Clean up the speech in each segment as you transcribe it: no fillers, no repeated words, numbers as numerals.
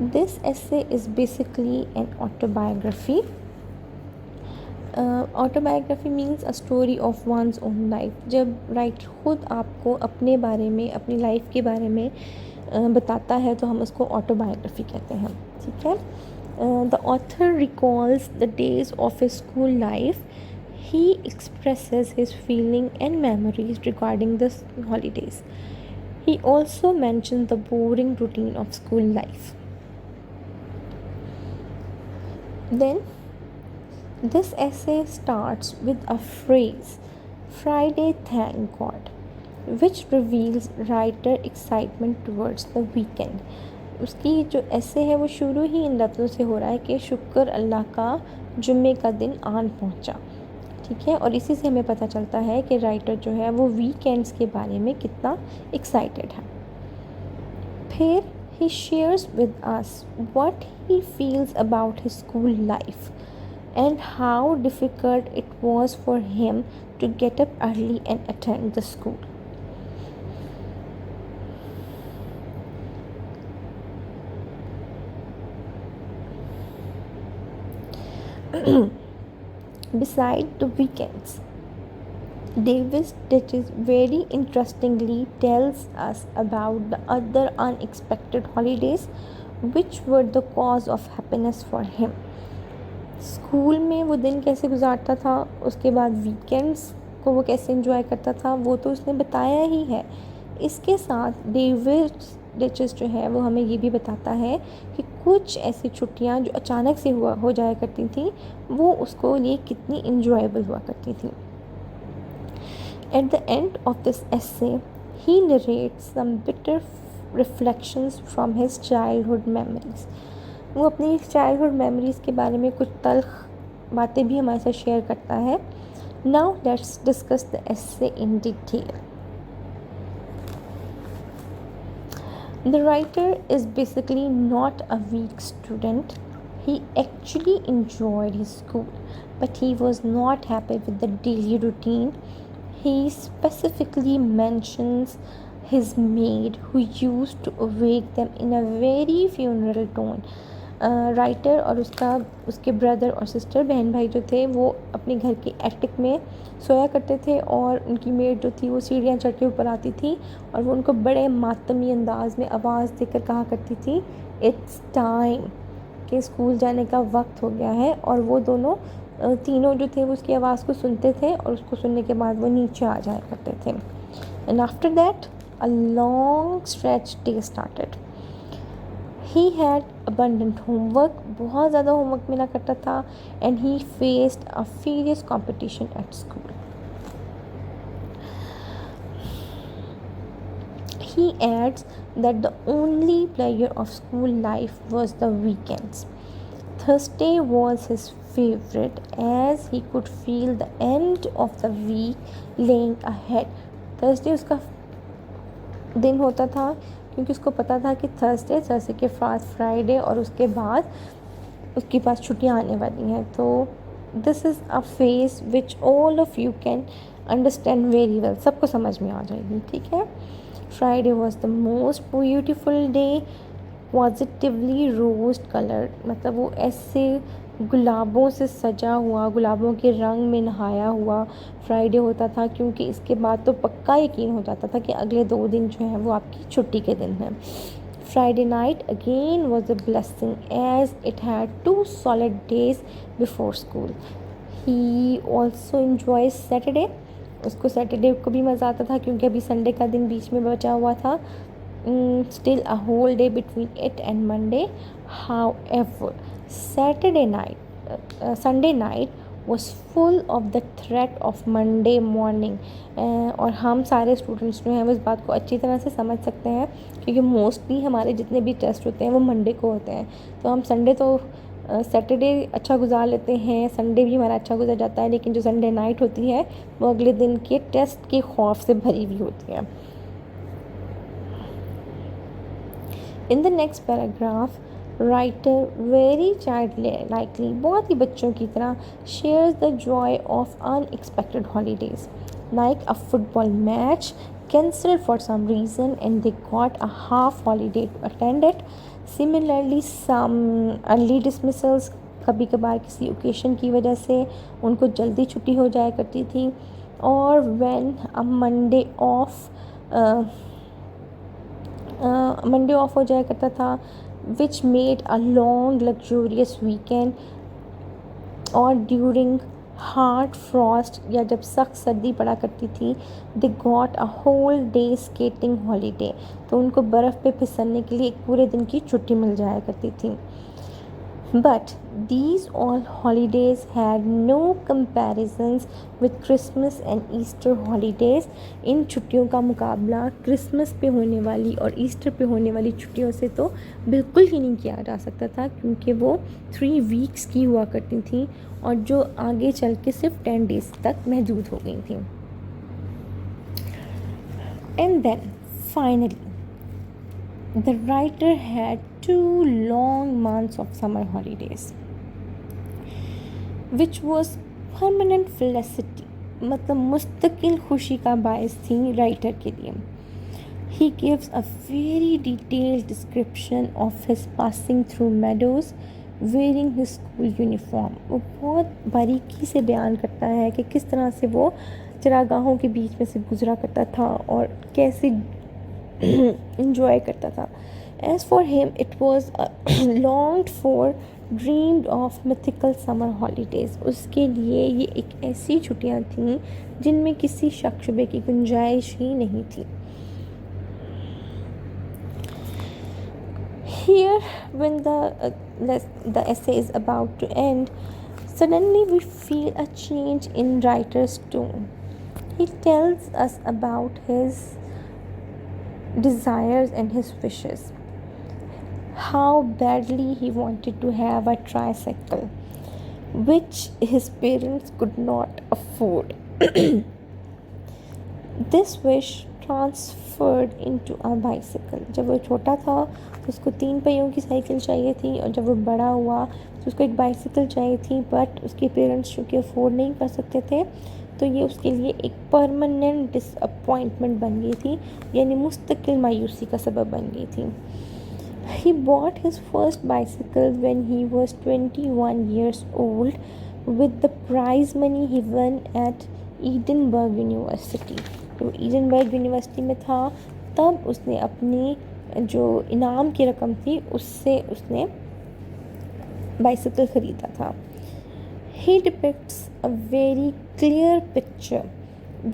This essay is basically an autobiography. Autobiography means a story of one's own life. जब writer खुद आपको अपने बारे में, अपनी लाइफ के बारे में बताता है तो हम उसको ऑटोबायोग्राफी कहते हैं. ठीक है. The author recalls the days of his school life. He expresses his feeling and memories regarding the holidays. He also mentions the boring routine of school life. Then this essay starts with a phrase, Friday thank God, which reveals writer excitement towards the weekend. उसकी जो ऐसे है वो शुरू ही इन लफ्ज़ों से हो रहा है कि शुक्र अल्लाह का जुम्मे का दिन आन पहुंचा. ठीक है. और इसी से हमें पता चलता है कि राइटर जो है वो वीकेंड्स के बारे में कितना एक्साइटेड है. फिर he shares with us what he feels about his school life and how difficult it was for him to get up early and attend the school. Beside the weekends, Davis Ditches very interestingly tells us about the other unexpected holidays which were the cause of happiness for him. School में वो दिन कैसे गुजारता था, उसके बाद weekends को वो कैसे एंजॉय करता था, वो तो उसने बताया ही है. इसके साथ डेविड डिचेस जो है वो हमें ये भी बताता है कि कुछ ऐसी छुट्टियां जो अचानक से हो जाया करती थी वो उसको लिए कितनी इंजॉयबल हुआ करती थी. At the end of this essay, he narrates some bitter reflections from his childhood memories. वो अपनी चाइल्डहुड मेमोरीज़ के बारे में कुछ तल्ख बातें भी हमारे साथ शेयर करता है. Now let's discuss the essay in detail. The writer is basically not a weak student. He actually enjoyed his school, but he was not happy with the daily routine. He specifically mentions his maid who used to awake them in a very funeral tone. Writer और उसके brother और sister, बहन भाई जो थे वो अपने घर के एटिक में सोया करते थे और उनकी मेड जो थी वो सीढ़ियाँ चढ़ के ऊपर आती थी और वो उनको बड़े मातमी अंदाज में आवाज़ देकर कहा करती थी, इट्स टाइम, कि स्कूल जाने का वक्त हो गया है. और वो दोनों तीनों जो थे वो उसकी आवाज़ को सुनते थे और उसको सुनने के बाद वो नीचे आ जाया करते थे. And after that a long stretch day started. He had abundant homework, बहुत ज़्यादा होमवर्क मिला करता था. and he faced a fierce competition at school. He adds that the only pleasure of school life was the weekends. Thursday was his favorite as he could feel the end of the week laying ahead. Thursday उसका दिन होता था क्योंकि उसको पता था कि Thursday के बाद फ्राइडे और उसके बाद उसके पास छुट्टियां आने वाली हैं. तो this is a phase which all of you can understand very well. सबको समझ में आ जाएगी. ठीक है. Friday was the most beautiful day, positively rose coloured, मतलब वो ऐसे गुलाबों से सजा हुआ, गुलाबों के रंग में नहाया हुआ फ्राइडे होता था क्योंकि इसके बाद तो पक्का यकीन हो जाता था कि अगले 2 दिन जो हैं वो आपकी छुट्टी के दिन हैं. Friday night again was a blessing as it had 2 solid days before school. He also enjoy Saturday. उसको सैटरडे को भी मज़ा आता था क्योंकि अभी संडे का दिन बीच में बचा हुआ था. Still a whole day between it and Monday. However, Sunday night was full of the threat of Monday morning. और हम सारे स्टूडेंट्स जो हैं वो इस बात को अच्छी तरह से समझ सकते हैं क्योंकि मोस्टली हमारे जितने भी टेस्ट होते हैं वो मंडे को होते हैं. तो हम संडे तो सैटरडे अच्छा गुजार लेते हैं, संडे भी हमारा अच्छा गुजर जाता है, लेकिन जो संडे नाइट होती है वो अगले दिन के टेस्ट के खौफ से भरी हुई होती है. In the next paragraph, writer very childlikely, बहुत ही बच्चों की तरह, shares the joy of unexpected holidays, like a football match cancelled for some reason and they got a half holiday to attend it. Similarly some early dismissals, कभी कभार किसी occasion की वजह से उनको जल्दी छुट्टी हो जाया करती थी। और व्हेन अ मंडे ऑफ हो जाया करता था, which made a long luxurious weekend. और ड्यूरिंग हार्ड फ्रॉस्ट, या जब सख्त सर्दी पड़ा करती थी, they got a whole day skating holiday, तो उनको बर्फ़ पे फिसलने के लिए एक पूरे दिन की छुट्टी मिल जाया करती थी। But these all holidays had no comparisons with Christmas and Easter holidays. इन छुट्टियों का मुकाबला क्रिसमस पे होने वाली और ईस्टर पे होने वाली छुट्टियों से तो बिल्कुल ही नहीं किया जा सकता था, क्योंकि वो 3 वीक्स की हुआ करती थी और जो आगे चल के सिर्फ 10 डेज तक महदूद हो गई थी। And then finally the writer had 2 long months of summer holidays, which was permanent felicity, मतलब मुस्तकिल खुशी का बायस थी राइटर के लिए। He gives a very detailed description of his passing through meadows wearing his school uniform. वो बहुत बारीकी से बयान करता है कि किस तरह से वो चरागाहों के बीच में से गुजरा करता था और कैसे enjoy करता था। As for him, it was a longed for, dreamed of mythical summer holidays. उसके लिए ये एक ऐसी छुट्टियाँ थीं जिनमें किसी शक शुबे की गुंजाइश ही नहीं थी। Here, when the essay is about to end, suddenly we feel a change in writer's tone. He tells us about his desires and his wishes, how badly he wanted to have a tricycle, which his parents could not afford. This wish transferred into a bicycle. जब वो छोटा था तो उसको 3 पहियों की cycle चाहिए थी, और जब वो बड़ा हुआ तो उसको एक बाइसिकल चाहिए थी, बट उसके पेरेंट्स चूँकि अफोर्ड नहीं कर सकते थे, तो ये उसके लिए एक परमानेंट डिसअपॉइंटमेंट बन गई थी, यानी मुस्तकिल मायूसी का सबब बन गई थी। He bought his first bicycle when he was 21 years old with the prize money he won at Edinburgh University. तो ईडनबर्ग यूनिवर्सिटी में था तब उसने अपनी जो इनाम की रकम थी उससे उसने बाइसिकल ख़रीदा था। He depicts a very clear picture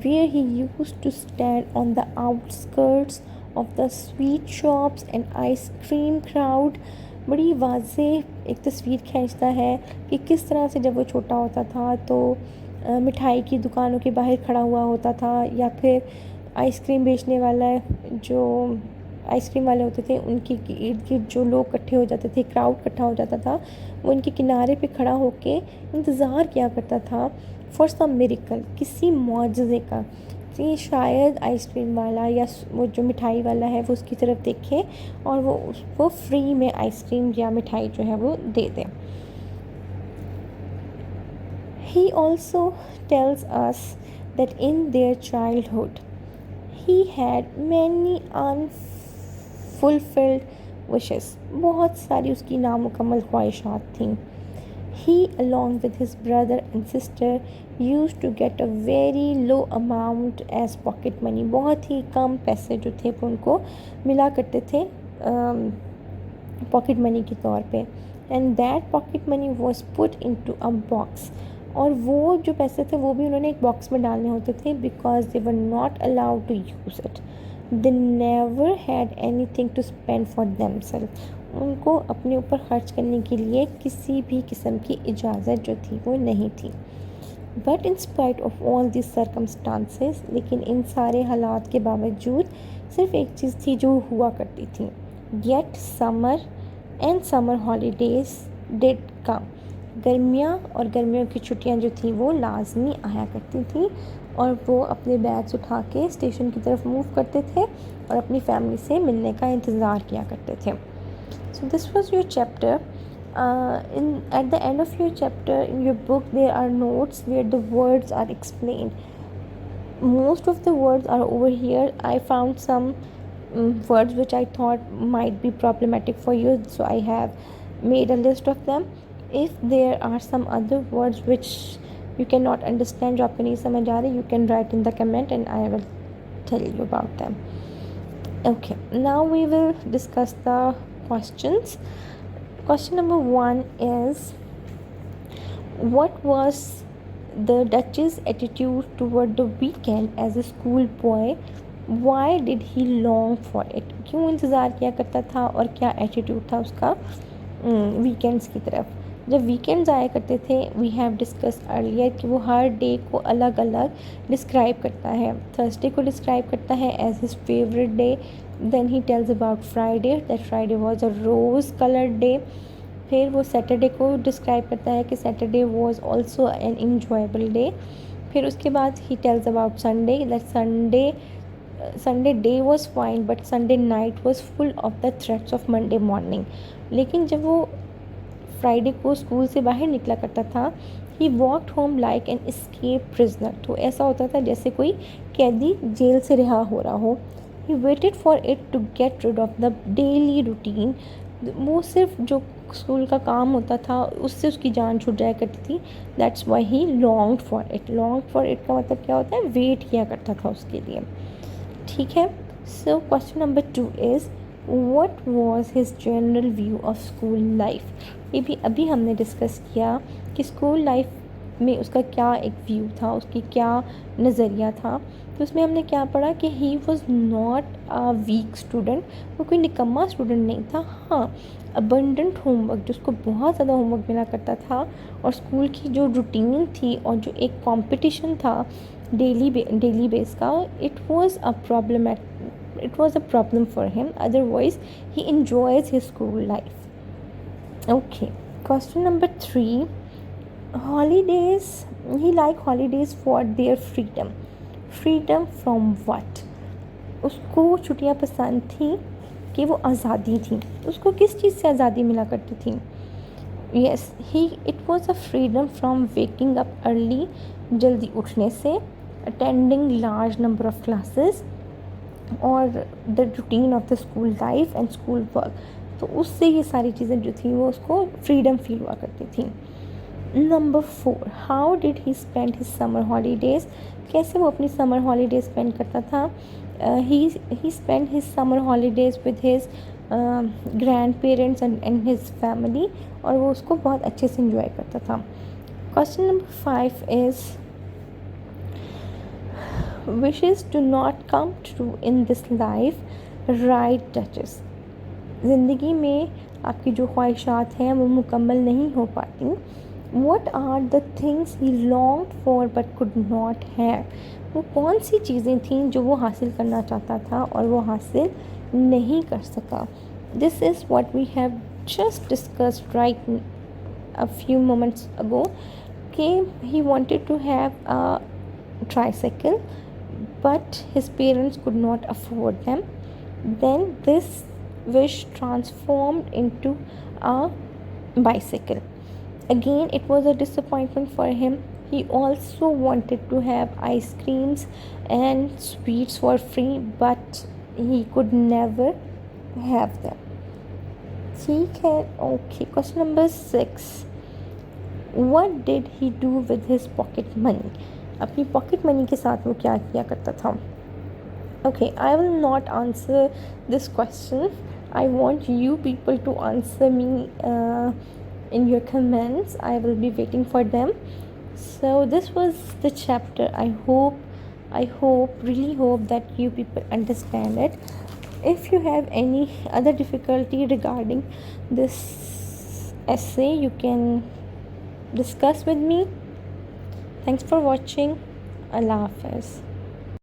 where he used to stand on the outskirts of the sweet shops and ice cream crowd. बड़ी वाज़ेह एक तस्वीर खींचता है कि किस तरह से जब वो छोटा होता था तो मिठाई की दुकानों के बाहर खड़ा हुआ होता था, या फिर आइसक्रीम बेचने वाला जो आइसक्रीम वाले होते थे उनके इर्द गिर्द जो लोग इकट्ठे हो जाते थे, क्राउड इकट्ठा हो जाता था, वो इनके किनारे पे खड़ा होके इंतज़ार किया करता था फॉर सम मिरेकल, किसी मुआजिज़े का, कि शायद आइसक्रीम वाला या वो जो मिठाई वाला है वो उसकी तरफ देखे और वो फ्री में आइसक्रीम या मिठाई जो है वो दे दे। He also tells us that in their childhood he had many unfulfilled wishes. बहुत सारी उसकी नामुकम्मल ख्वाहिशात थीं। He, along with his brother and sister, used to get a very low amount as pocket money. बहुत ही कम पैसे जो थे वो उनको मिला करते थे पॉकेट मनी के तौर पे। And that pocket money was put into a box. और वो जो पैसे थे वो भी उन्होंने एक बॉक्स में डालने होते थे, because they were not allowed to use it. They never had anything to spend for themself. उनको अपने ऊपर खर्च करने के लिए किसी भी किस्म की इजाज़त जो थी वो नहीं थी। But in spite of all this circumstances, लेकिन इन सारे हालात के बावजूद सिर्फ एक चीज़ थी जो हुआ करती थी, yet summer and summer holidays did कम। गर्मियाँ और गर्मियों की छुट्टियाँ जो थी वो लाजमी आया करती थी, और वो अपने बैग्स उठा के स्टेशन की तरफ मूव करते थे और अपनी फैमिली से मिलने का इंतज़ार किया करते थे। So this was your chapter. At the end of your chapter in your book there are notes where the words are explained. Most of the words are over here. I found some words which I thought might be problematic for you, so I have made a list of them. If there are some other words which you cannot understand, जो आपको नहीं समझ आ रहे, you can write in the comment and I will tell you about them. Okay, now we will discuss the questions. Question number 1 is, what was the Dutch's attitude toward the weekend as a school boy? Why did he long for it? क्यों इंतज़ार किया करता था और क्या attitude था उसका weekends की तरफ? जब वीकेंड्स आया करते थे, वी हैव डिस्कस अर्लियर कि वो हर डे को अलग अलग डिस्क्राइब करता है. थर्सडे को डिस्क्राइब करता है as his favourite day. Then he tells about Friday, that Friday was a rose coloured day. फिर वो सैटरडे को डिस्क्राइब करता है कि Saturday was also an enjoyable day. फिर उसके बाद he tells about Sunday, that Sunday day was fine but Sunday night was full of the threats of Monday morning. लेकिन जब वो फ्राइडे को स्कूल से बाहर निकला करता था, he walked home like an escape prisoner. तो ऐसा होता था जैसे कोई कैदी जेल से रिहा हो रहा हो. He waited for it to get rid of the daily routine. वो सिर्फ जो स्कूल का काम होता था उससे उसकी जान छूट जाया करती थी. That's why he longed for it. Long for it का मतलब क्या होता है? वेट किया करता था उसके लिए. ठीक है. So question number 2 is, what was his general view of school life? ये भी अभी हमने डिस्कस किया कि स्कूल लाइफ में उसका क्या एक व्यू था, उसकी क्या नज़रिया था. तो उसमें हमने क्या पढ़ा कि he was not a weak student. वो कोई निकम्मा स्टूडेंट नहीं था. हाँ, अबंडेंट होमवर्क, जिसको बहुत ज़्यादा होमवर्क मिला करता था, और स्कूल की जो रूटीन थी और जो एक कंपटीशन था डेली बेस का, it was a problem for him. Otherwise he enjoys his school life. Okay, question number 3, holidays. He liked holidays for their freedom from what? उसको छुट्टियाँ पसंद थी कि वो आज़ादी थी. उसको किस चीज़ से आज़ादी मिला करती थी? Yes, it was a freedom from waking up early, जल्दी उठने से, attending large number of classes, और the routine of the school life and school work. तो उससे ये सारी चीज़ें जो थी वो उसको फ्रीडम फील हुआ करती थी. Number 4, how did he spend his summer holidays? कैसे वो अपनी समर हॉलीडेज स्पेंड करता था? He spend his summer holidays with his grandparents and his family, और वो उसको बहुत अच्छे से इंजॉय करता था. Question number 5 is, wishes do not come true in this life, right Duchess? ज़िंदगी में आपकी जो ख्वाहिशात हैं वो मुकम्मल नहीं हो पाती. What are the things he longed for but could not have? वो कौन सी चीज़ें थीं जो वो हासिल करना चाहता था और वो हासिल नहीं कर सका? This is what we have just discussed right a few moments ago. कि he wanted to have a tricycle, but his parents could not afford them. Then this wish transformed into a bicycle. Again, it was a disappointment for him. He also wanted to have ice creams and sweets for free, but he could never have them. ठीक है. Okay, question number 6. What did he do with his pocket money? अपनी pocket money के साथ वो क्या किया करता था? Okay, I will not answer this question. I want you people to answer me in your comments. I will be waiting for them. So this was the chapter. Really hope that you people understand it. If you have any other difficulty regarding this essay, you can discuss with me. Thanks for watching. Allah Hafiz.